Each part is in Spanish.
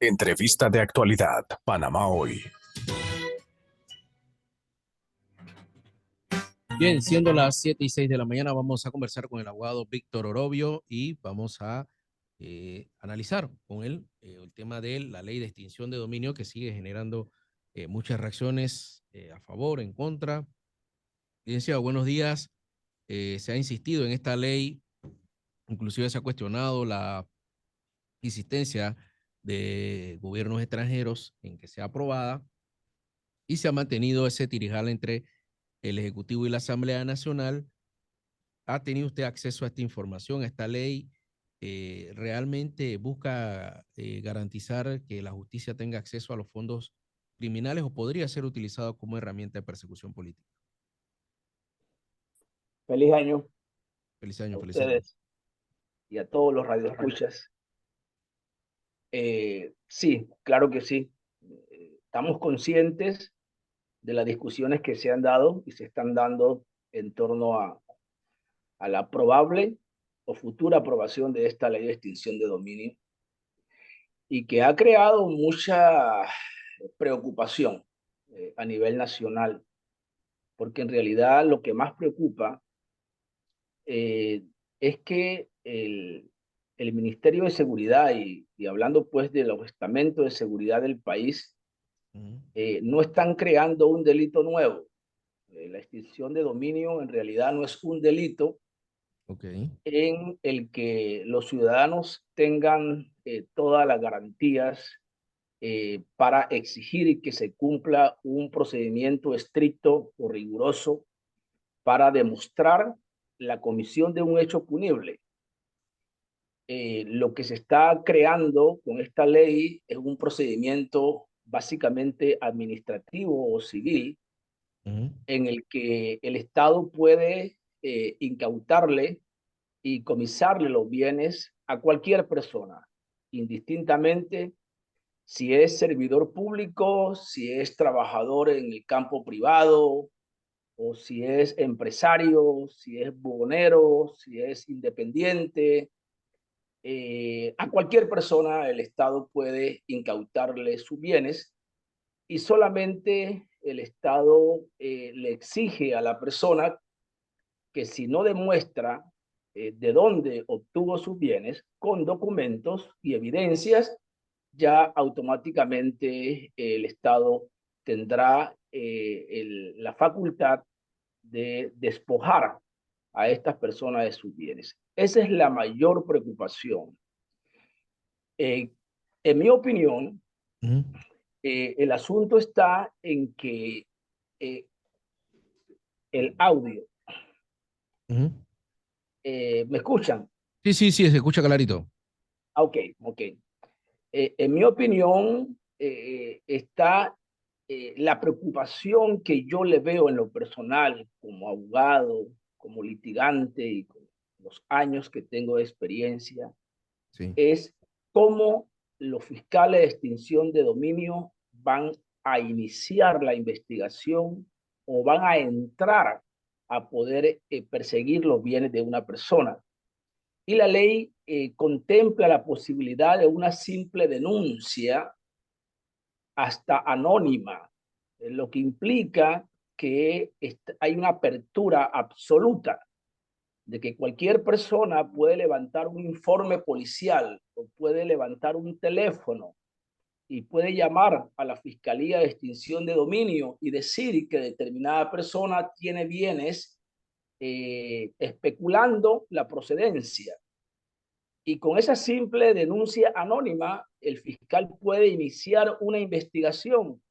Entrevista de actualidad, Panamá Hoy. Bien, siendo las 7:06 de la mañana, vamos a conversar con el abogado Víctor Orobio y vamos a analizar con él el tema de la ley de extinción de dominio que sigue generando muchas reacciones a favor, en contra. Licenciado, buenos días. Se ha insistido en esta ley, inclusive se ha cuestionado la insistencia de gobiernos extranjeros en que sea aprobada y se ha mantenido ese tirijal entre el Ejecutivo y la Asamblea Nacional. ¿Ha tenido usted acceso a esta información, a esta ley? ¿Realmente busca garantizar que la justicia tenga acceso a los fondos criminales o podría ser utilizado como herramienta de persecución política? Feliz año Feliz a año, feliz año. ustedes y a todos los radioescuchas. Sí, claro que sí. Estamos conscientes de las discusiones que se han dado y se están dando en torno a la probable o futura aprobación de esta ley de extinción de dominio y que ha creado mucha preocupación a nivel nacional, porque en realidad lo que más preocupa es que el Ministerio de Seguridad y hablando pues de los estamentos de seguridad del país, no están creando un delito nuevo. La extinción de dominio en realidad no es un delito en el que los ciudadanos tengan todas las garantías para exigir que se cumpla un procedimiento estricto o riguroso para demostrar la comisión de un hecho punible. Lo que se está creando con esta ley es un procedimiento básicamente administrativo o civil en el que el Estado puede incautarle y comisarle los bienes a cualquier persona, indistintamente si es servidor público, si es trabajador en el campo privado, o si es empresario, si es buhonero, si es independiente. A cualquier persona el Estado puede incautarle sus bienes y solamente el Estado le exige a la persona que si no demuestra de dónde obtuvo sus bienes con documentos y evidencias, ya automáticamente el Estado tendrá la facultad de despojar a estas personas de sus bienes. Esa es la mayor preocupación. En mi opinión, el asunto está en que el audio, ¿me escuchan? Sí, sí, sí, se escucha clarito. Ok, ok. En mi opinión, está la preocupación que yo le veo en lo personal como abogado, como litigante y con los años que tengo de experiencia, Sí. es cómo los fiscales de extinción de dominio van a iniciar la investigación o van a entrar a poder perseguir los bienes de una persona. Y la ley contempla la posibilidad de una simple denuncia hasta anónima, lo que implica que hay una apertura absoluta de que cualquier persona puede levantar un informe policial o puede levantar un teléfono y puede llamar a la Fiscalía de Extinción de Dominio y decir que determinada persona tiene bienes especulando la procedencia. Y con esa simple denuncia anónima, el fiscal puede iniciar una investigación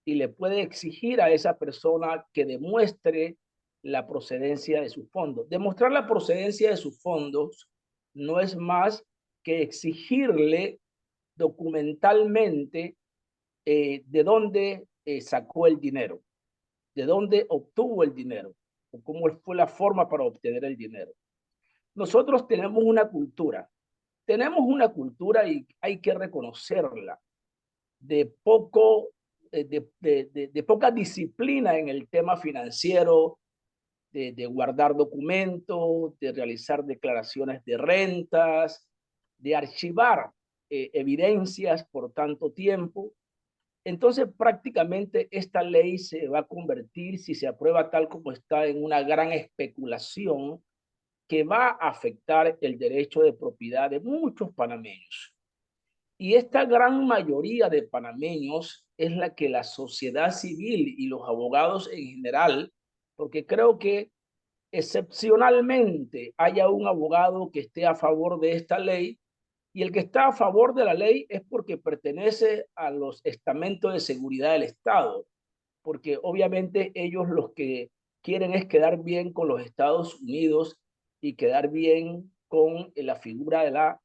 y le puede exigir a esa persona que demuestre la procedencia de sus fondos. Demostrar la procedencia de sus fondos no es más que exigirle documentalmente de dónde sacó el dinero, de dónde obtuvo el dinero, o cómo fue la forma para obtener el dinero. Nosotros tenemos una cultura y hay que reconocerla, de poca disciplina en el tema financiero, de guardar documentos, de realizar declaraciones de rentas, de archivar evidencias por tanto tiempo. Entonces, prácticamente esta ley se va a convertir, si se aprueba tal como está, en una gran especulación que va a afectar el derecho de propiedad de muchos panameños. Y esta gran mayoría de panameños es la que la sociedad civil y los abogados en general, porque creo que excepcionalmente haya un abogado que esté a favor de esta ley, y el que está a favor de la ley es porque pertenece a los estamentos de seguridad del Estado, porque obviamente ellos los que quieren es quedar bien con los Estados Unidos y quedar bien con la figura de la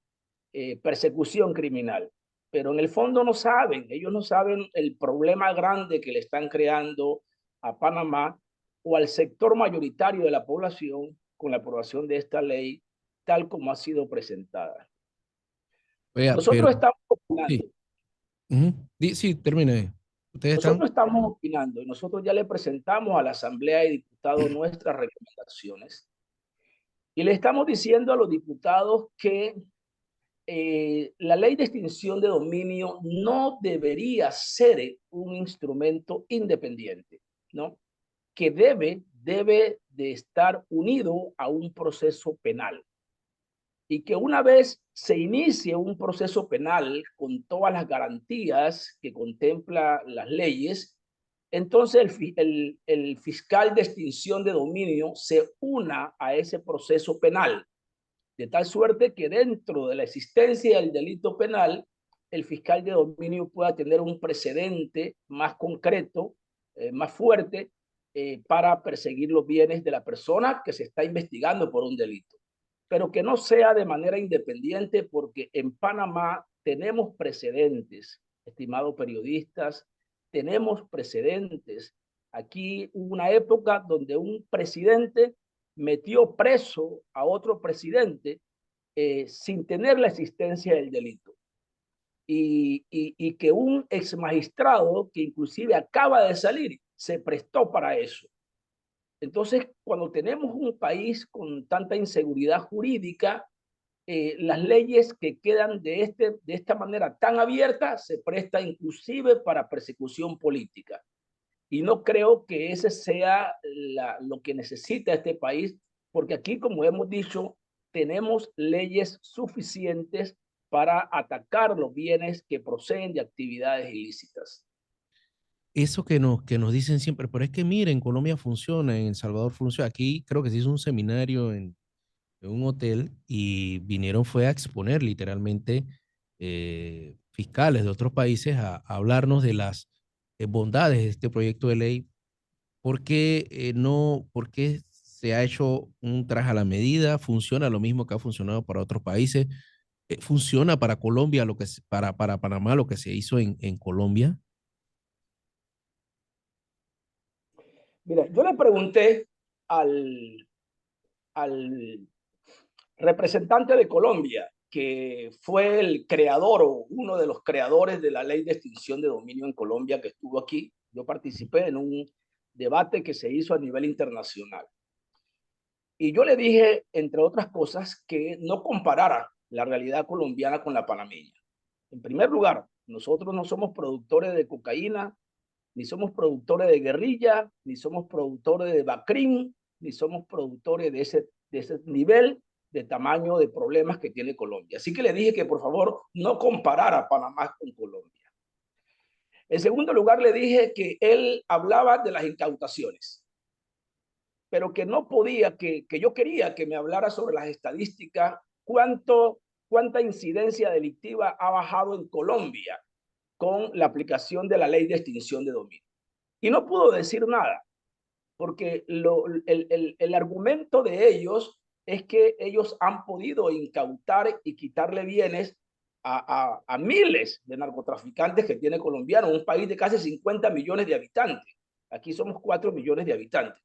persecución criminal. Pero en el fondo no saben, ellos no saben el problema grande que le están creando a Panamá o al sector mayoritario de la población con la aprobación de esta ley tal como ha sido presentada. Oiga, pero Nosotros estamos opinando. sí. Sí, termine. ¿Ustedes están? Nosotros estamos opinando y nosotros ya le presentamos a la Asamblea de Diputados nuestras recomendaciones y le estamos diciendo a los diputados que la ley de extinción de dominio no debería ser un instrumento independiente, ¿no? Que debe de estar unido a un proceso penal. Y que una vez se inicie un proceso penal con todas las garantías que contempla las leyes, entonces el fiscal de extinción de dominio se una a ese proceso penal, de tal suerte que dentro de la existencia del delito penal, el fiscal de dominio pueda tener un precedente más concreto, más fuerte, para perseguir los bienes de la persona que se está investigando por un delito. Pero que no sea de manera independiente, porque en Panamá tenemos precedentes, estimados periodistas, tenemos precedentes. Aquí hubo una época donde un presidente metió preso a otro presidente sin tener la existencia del delito. Y que un ex magistrado que inclusive acaba de salir se prestó para eso. Entonces, cuando tenemos un país con tanta inseguridad jurídica, las leyes que quedan de esta manera tan abierta se presta inclusive para persecución política. Y no creo que ese sea lo que necesita este país, porque aquí, como hemos dicho, tenemos leyes suficientes para atacar los bienes que proceden de actividades ilícitas. Eso que nos dicen siempre, pero es que miren, en Colombia funciona, en El Salvador funciona. Aquí creo que se hizo un seminario en un hotel y vinieron fue a exponer literalmente fiscales de otros países a hablarnos de las bondades de este proyecto de ley. ¿Por qué no, por qué se ha hecho un traje a la medida? Funciona lo mismo que ha funcionado para otros países. ¿Funciona para Colombia para Panamá lo que se hizo en Colombia? Mira, yo le pregunté al, al representante de Colombia, que fue el creador o uno de los creadores de la ley de extinción de dominio en Colombia, que estuvo aquí. Yo participé en un debate que se hizo a nivel internacional. Y yo le dije, entre otras cosas, que no comparara la realidad colombiana con la panameña. En primer lugar, nosotros no somos productores de cocaína, ni somos productores de guerrilla, ni somos productores de bacrín, ni somos productores de ese nivel de tamaño de problemas que tiene Colombia. Así que le dije que por favor no comparara Panamá con Colombia. En segundo lugar, le dije que él hablaba de las incautaciones, pero que no podía, que yo quería que me hablara sobre las estadísticas, cuánta incidencia delictiva ha bajado en Colombia con la aplicación de la ley de extinción de dominio. Y no pudo decir nada, porque el argumento de ellos es que ellos han podido incautar y quitarle bienes a miles de narcotraficantes que tiene Colombia, un país de casi 50 millones de habitantes. Aquí somos 4 millones de habitantes.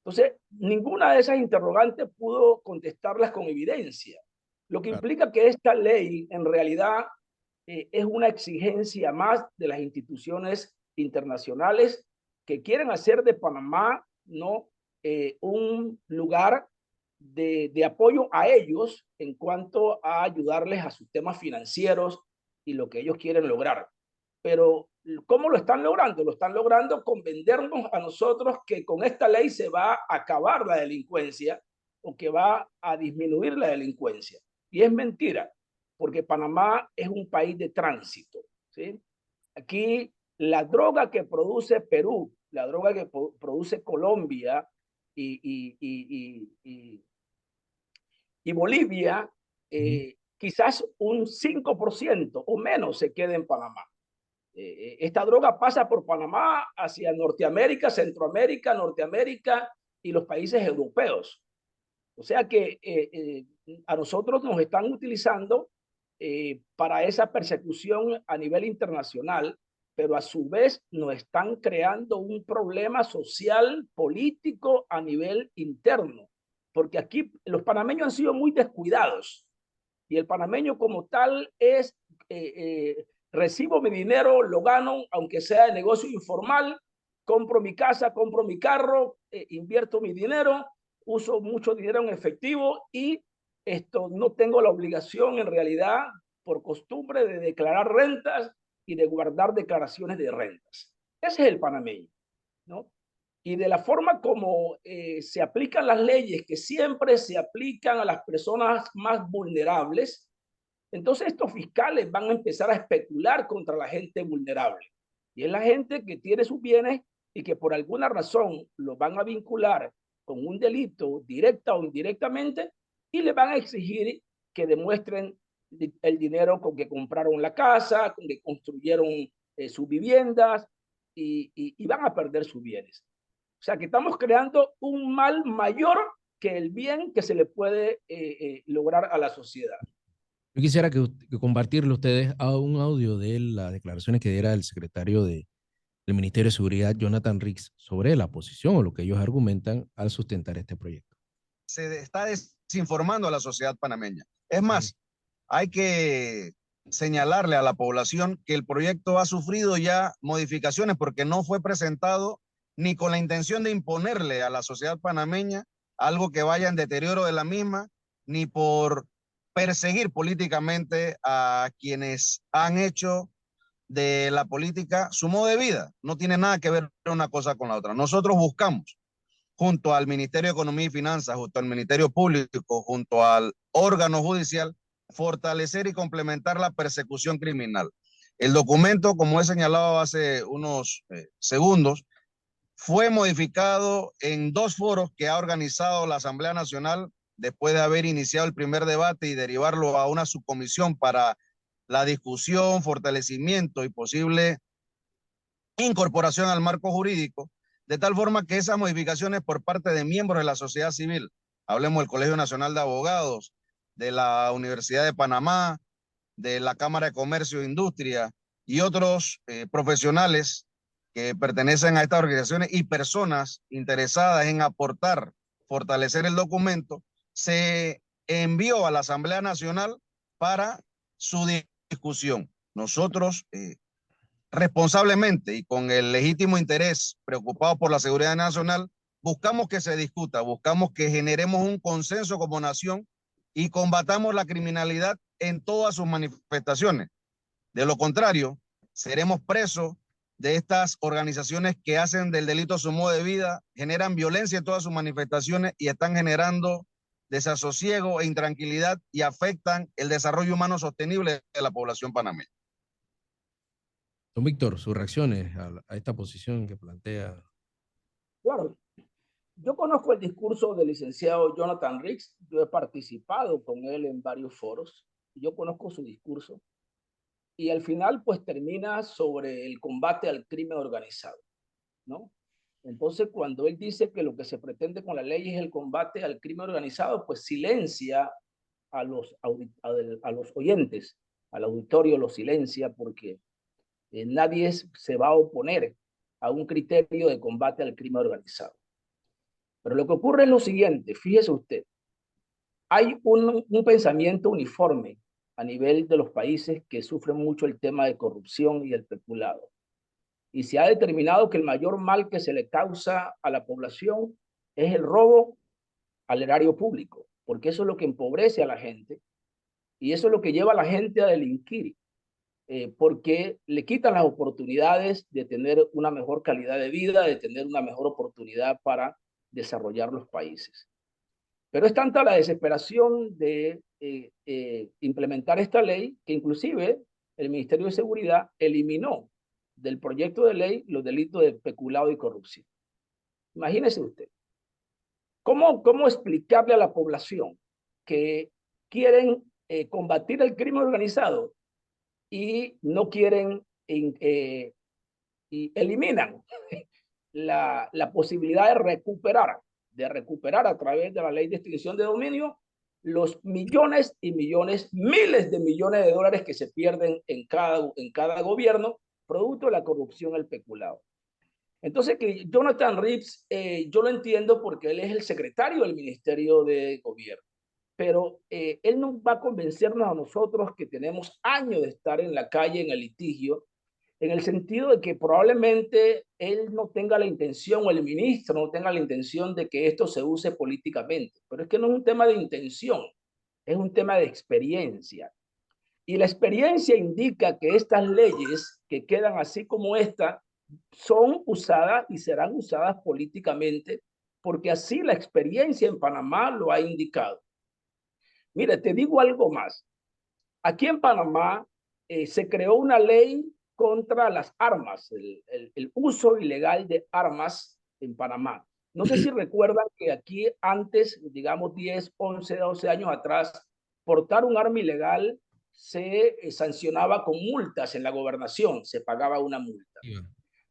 Entonces, ninguna de esas interrogantes pudo contestarlas con evidencia, lo que Claro. implica que esta ley en realidad es una exigencia más de las instituciones internacionales que quieren hacer de Panamá, ¿no? Un lugar de apoyo a ellos en cuanto a ayudarles a sus temas financieros y lo que ellos quieren lograr. Pero ¿cómo lo están logrando? Lo están logrando con vendernos a nosotros que con esta ley se va a acabar la delincuencia o que va a disminuir la delincuencia. Y es mentira, porque Panamá es un país de tránsito, ¿sí? Aquí la droga que produce Perú, la droga que produce Colombia y Bolivia, quizás un 5% o menos se quede en Panamá. Esta droga pasa por Panamá hacia Norteamérica, Centroamérica, Norteamérica y los países europeos. O sea que a nosotros nos están utilizando para esa persecución a nivel internacional, pero a su vez nos están creando un problema social, político a nivel interno, porque aquí los panameños han sido muy descuidados y el panameño como tal es, recibo mi dinero, lo gano, aunque sea de negocio informal, compro mi casa, compro mi carro, invierto mi dinero, uso mucho dinero en efectivo y no tengo la obligación en realidad por costumbre de declarar rentas y de guardar declaraciones de rentas. Ese es el panameño, ¿no? Y de la forma como se aplican las leyes, que siempre se aplican a las personas más vulnerables, entonces estos fiscales van a empezar a especular contra la gente vulnerable. Y es la gente que tiene sus bienes y que por alguna razón los van a vincular con un delito directa o indirectamente y le van a exigir que demuestren el dinero con que compraron la casa, con que construyeron sus viviendas y van a perder sus bienes. O sea que estamos creando un mal mayor que el bien que se le puede lograr a la sociedad. Yo quisiera que compartirle ustedes a un audio de las declaraciones que diera el secretario del Ministerio de Seguridad, Jonathan Ricks, sobre la posición o lo que ellos argumentan al sustentar este proyecto. Se está desinformando a la sociedad panameña. Es más, hay que señalarle a la población que el proyecto ha sufrido ya modificaciones porque no fue presentado ni con la intención de imponerle a la sociedad panameña algo que vaya en deterioro de la misma, ni por perseguir políticamente a quienes han hecho de la política su modo de vida. No tiene nada que ver una cosa con la otra. Nosotros buscamos, junto al Ministerio de Economía y Finanzas, junto al Ministerio Público, junto al órgano judicial, fortalecer y complementar la persecución criminal. El documento, como he señalado hace unos segundos, fue modificado en 2 foros que ha organizado la Asamblea Nacional después de haber iniciado el primer debate y derivarlo a una subcomisión para la discusión, fortalecimiento y posible incorporación al marco jurídico, de tal forma que esas modificaciones por parte de miembros de la sociedad civil, hablemos del Colegio Nacional de Abogados, de la Universidad de Panamá, de la Cámara de Comercio e Industria y otros profesionales que pertenecen a estas organizaciones y personas interesadas en aportar, fortalecer el documento, se envió a la Asamblea Nacional para su discusión. Nosotros responsablemente y con el legítimo interés, preocupados por la seguridad nacional, buscamos que se discuta, buscamos que generemos un consenso como nación y combatamos la criminalidad en todas sus manifestaciones. De lo contrario, seremos presos de estas organizaciones que hacen del delito su modo de vida, generan violencia en todas sus manifestaciones y están generando desasosiego e intranquilidad y afectan el desarrollo humano sostenible de la población panameña. Don Víctor, sus reacciones a esta posición que plantea. Claro, yo conozco el discurso del licenciado Jonathan Ricks, yo he participado con él en varios foros, yo conozco su discurso y al final pues termina sobre el combate al crimen organizado, ¿no? Entonces cuando él dice que lo que se pretende con la ley es el combate al crimen organizado, pues silencia a los oyentes, al auditorio lo silencia porque nadie se va a oponer a un criterio de combate al crimen organizado. Pero lo que ocurre es lo siguiente, fíjese usted, hay un pensamiento uniforme a nivel de los países que sufren mucho el tema de corrupción y el peculado. Y se ha determinado que el mayor mal que se le causa a la población es el robo al erario público, porque eso es lo que empobrece a la gente y eso es lo que lleva a la gente a delinquir, porque le quitan las oportunidades de tener una mejor calidad de vida, de tener una mejor oportunidad para desarrollar los países. Pero es tanta la desesperación de implementar esta ley que inclusive el Ministerio de Seguridad eliminó del proyecto de ley los delitos de peculado y corrupción. Imagínese usted. ¿Cómo explicarle a la población que quieren combatir el crimen organizado y no quieren y eliminan la posibilidad de recuperar a través de la ley de extinción de dominio los millones y millones, miles de millones de dólares que se pierden en cada gobierno producto de la corrupción, el peculado? Entonces, que Jonathan Reeves, yo lo entiendo porque él es el secretario del Ministerio de Gobierno, pero él no va a convencernos a nosotros que tenemos años de estar en la calle en el litigio, en el sentido de que probablemente él no tenga la intención, o el ministro no tenga la intención de que esto se use políticamente, pero es que no es un tema de intención, es un tema de experiencia. Y la experiencia indica que estas leyes que quedan así como esta son usadas y serán usadas políticamente, porque así la experiencia en Panamá lo ha indicado. Mire, te digo algo más. Aquí en Panamá se creó una ley contra las armas, el uso ilegal de armas en Panamá. No sé si recuerdan que aquí antes, digamos 10, 11, 12 años atrás, portar un arma ilegal se sancionaba con multas en la gobernación, se pagaba una multa.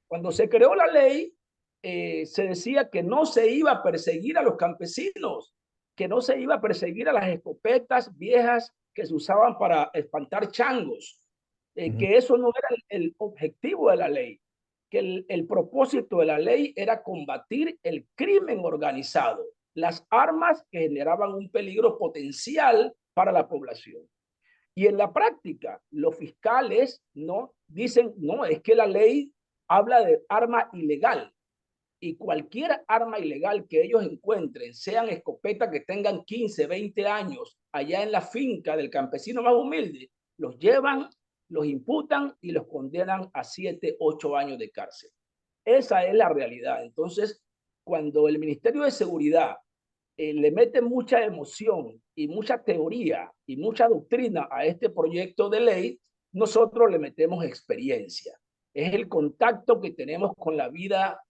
Cuando se creó la ley, se decía que no se iba a perseguir a los campesinos, que no se iba a perseguir a las escopetas viejas que se usaban para espantar changos, que eso no era el objetivo de la ley, que el propósito de la ley era combatir el crimen organizado, las armas que generaban un peligro potencial para la población. Y en la práctica, los fiscales no dicen, no, es que la ley habla de arma ilegal, y cualquier arma ilegal que ellos encuentren, sean escopetas que tengan 15, 20 años allá en la finca del campesino más humilde, los llevan, los imputan y los condenan a 7, 8 años de cárcel. Esa es la realidad. Entonces, cuando el Ministerio de Seguridad le mete mucha emoción y mucha teoría y mucha doctrina a este proyecto de ley, nosotros le metemos experiencia. Es el contacto que tenemos con la vida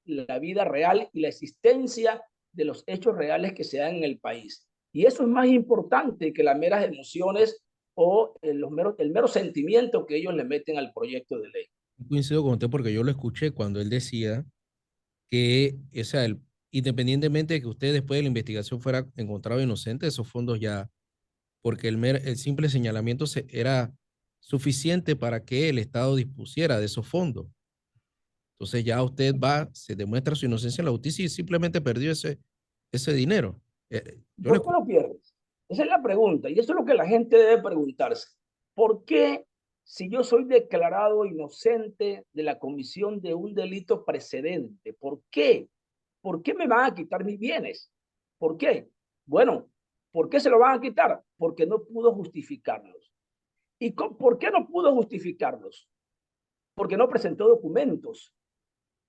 real y la existencia de los hechos reales que se dan en el país. Y eso es más importante que las meras emociones o el mero sentimiento que ellos le meten al proyecto de ley. Coincido con usted porque yo lo escuché cuando él decía que, o sea, independientemente de que usted después de la investigación fuera encontrado inocente, esos fondos ya, porque el simple señalamiento era suficiente para que el Estado dispusiera de esos fondos. Entonces ya usted va, se demuestra su inocencia en la justicia y simplemente perdió ese dinero. ¿Por qué lo pierdes? Esa es la pregunta y eso es lo que la gente debe preguntarse. ¿Por qué, si yo soy declarado inocente de la comisión de un delito precedente, por qué? ¿Por qué me van a quitar mis bienes? ¿Por qué? Bueno, ¿por qué se lo van a quitar? Porque no pudo justificarlos. ¿Y por qué no pudo justificarlos? Porque no presentó documentos.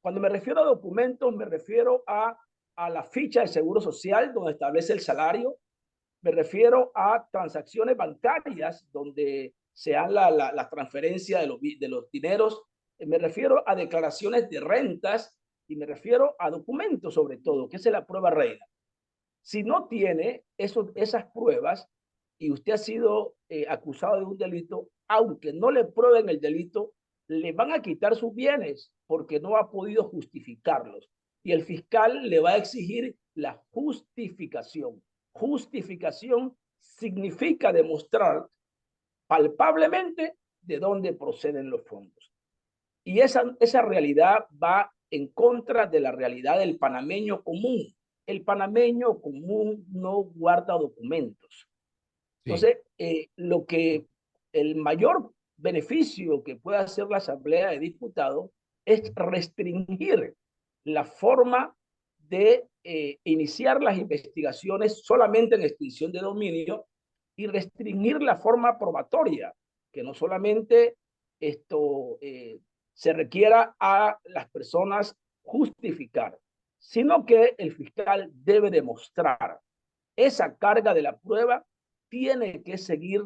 Cuando me refiero a documentos, me refiero a la ficha de seguro social donde establece el salario, me refiero a transacciones bancarias donde se dan la transferencia de los dineros, me refiero a declaraciones de rentas y me refiero a documentos sobre todo, que es la prueba reina. Si no tiene esas pruebas y usted ha sido acusado de un delito, aunque no le prueben el delito, le van a quitar sus bienes porque no ha podido justificarlos. Y el fiscal le va a exigir la justificación. Justificación significa demostrar palpablemente de dónde proceden los fondos. Y esa realidad va en contra de la realidad del panameño común. El panameño común no guarda documentos. Entonces, lo que el mayor beneficio que puede hacer la Asamblea de Diputados es restringir la forma de iniciar las investigaciones solamente en extinción de dominio y restringir la forma probatoria, que no solamente se requiera a las personas justificar, sino que el fiscal debe demostrar. Esa carga de la prueba tiene que seguir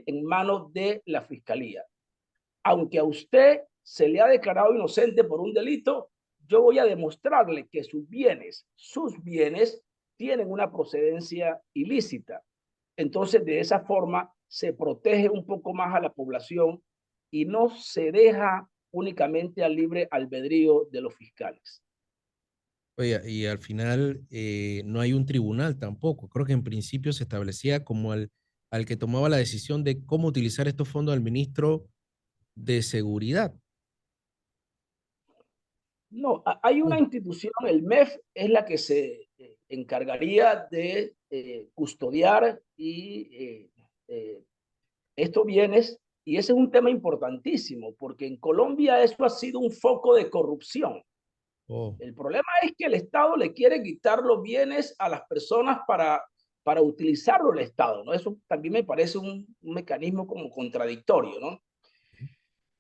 en manos de la fiscalía. Aunque a usted se le ha declarado inocente por un delito, yo voy a demostrarle que sus bienes tienen una procedencia ilícita. Entonces, de esa forma, se protege un poco más a la población y no se deja únicamente al libre albedrío de los fiscales. Oye, y al final no hay un tribunal tampoco. Creo que en principio se establecía como al que tomaba la decisión de cómo utilizar estos fondos al ministro de Seguridad. No, hay una institución, el MEF es la que se encargaría de custodiar y estos bienes, y ese es un tema importantísimo, porque en Colombia eso ha sido un foco de corrupción. Oh. El problema es que el Estado le quiere quitar los bienes a las personas para utilizarlo el Estado, ¿no? Eso también me parece un mecanismo como contradictorio, ¿no?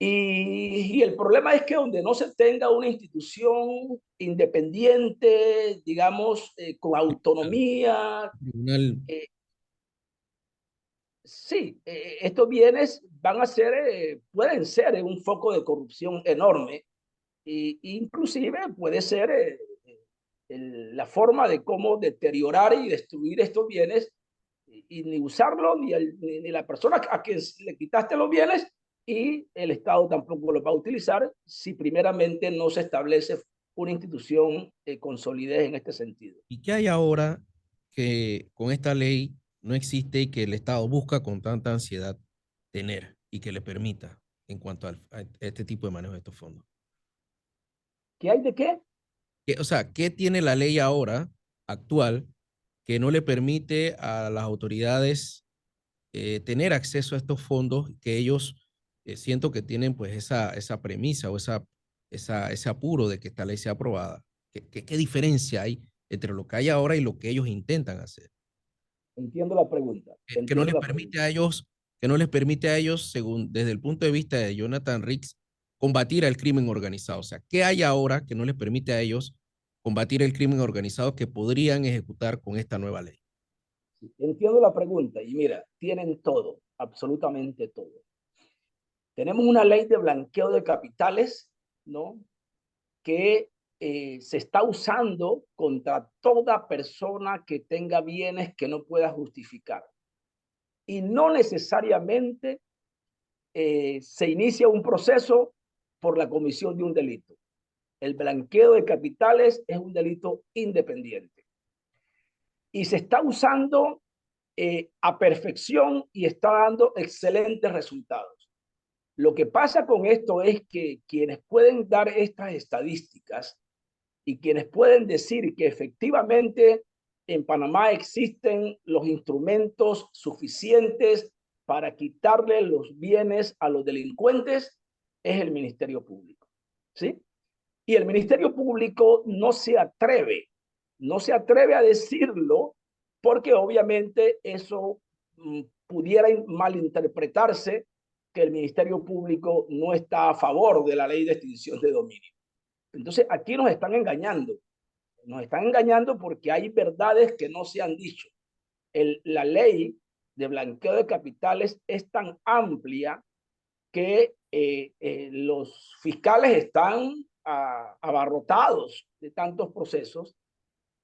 Y el problema es que donde no se tenga una institución independiente, digamos, con autonomía, sí, estos bienes van a ser, pueden ser un foco de corrupción enorme, e inclusive puede ser la forma de cómo deteriorar y destruir estos bienes y ni usarlo ni la persona a quien le quitaste los bienes, y el Estado tampoco los va a utilizar si primeramente no se establece una institución con solidez en este sentido. ¿Y qué hay ahora que con esta ley no existe y que el Estado busca con tanta ansiedad tener y que le permita en cuanto a este tipo de manejo de estos fondos? ¿Qué hay de qué? O sea, ¿qué tiene la ley ahora actual que no le permite a las autoridades tener acceso a estos fondos que ellos siento que tienen pues esa premisa o ese apuro de que esta ley sea aprobada? ¿Qué diferencia hay entre lo que hay ahora y lo que ellos intentan hacer? Entiendo la pregunta. Que no les permite a ellos, según desde el punto de vista de Jonathan Riggs, combatir el crimen organizado. O sea, ¿qué hay ahora que no les permite a ellos combatir el crimen organizado que podrían ejecutar con esta nueva ley? Entiendo la pregunta y mira, tienen todo, absolutamente todo. Tenemos una ley de blanqueo de capitales, ¿no? Que se está usando contra toda persona que tenga bienes que no pueda justificar. Y no necesariamente se inicia un proceso por la comisión de un delito. El blanqueo de capitales es un delito independiente. Y se está usando a perfección y está dando excelentes resultados. Lo que pasa con esto es que quienes pueden dar estas estadísticas y quienes pueden decir que efectivamente en Panamá existen los instrumentos suficientes para quitarle los bienes a los delincuentes es el Ministerio Público, ¿sí? Y el Ministerio Público no se atreve a decirlo porque obviamente eso pudiera malinterpretarse que el Ministerio Público no está a favor de la ley de extinción de dominio. Entonces aquí nos están engañando porque hay verdades que no se han dicho. La ley de blanqueo de capitales es tan amplia que los fiscales están abarrotados de tantos procesos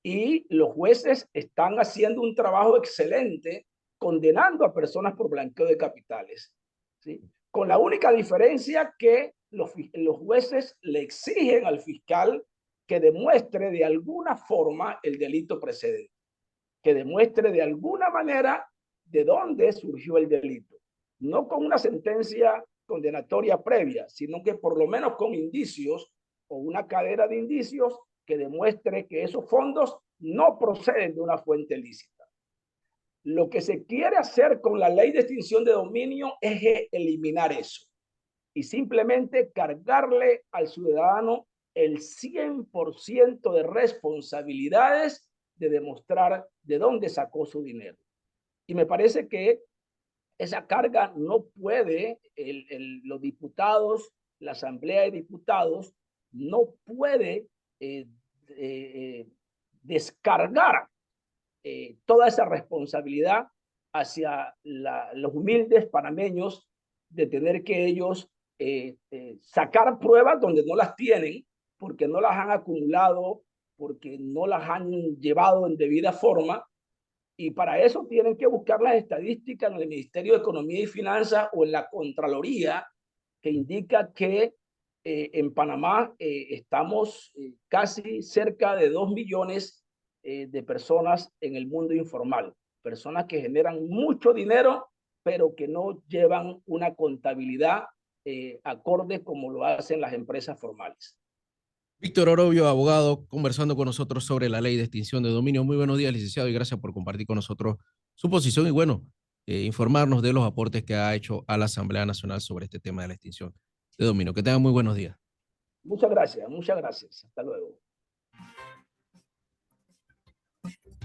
y los jueces están haciendo un trabajo excelente condenando a personas por blanqueo de capitales, ¿sí? Con la única diferencia que los jueces le exigen al fiscal que demuestre de alguna forma el delito precedente, que demuestre de alguna manera de dónde surgió el delito, no con una sentencia condenatoria previa, sino que por lo menos con indicios o una cadena de indicios que demuestre que esos fondos no proceden de una fuente lícita. Lo que se quiere hacer con la ley de extinción de dominio es eliminar eso y simplemente cargarle al ciudadano el 100% de responsabilidades de demostrar de dónde sacó su dinero. Y me parece que esa carga no puede, los diputados, la Asamblea de Diputados, no puede descargar toda esa responsabilidad hacia los humildes panameños de tener que ellos sacar pruebas donde no las tienen, porque no las han acumulado, porque no las han llevado en debida forma. Y para eso tienen que buscar las estadísticas en el Ministerio de Economía y Finanzas o en la Contraloría, que indica que en Panamá estamos casi cerca de 2 millones de personas en el mundo informal. Personas que generan mucho dinero, pero que no llevan una contabilidad acorde como lo hacen las empresas formales. Víctor Orobio, abogado, conversando con nosotros sobre la ley de extinción de dominio. Muy buenos días, licenciado, y gracias por compartir con nosotros su posición y, bueno, informarnos de los aportes que ha hecho a la Asamblea Nacional sobre este tema de la extinción de dominio. Que tengan muy buenos días. Muchas gracias, muchas gracias. Hasta luego.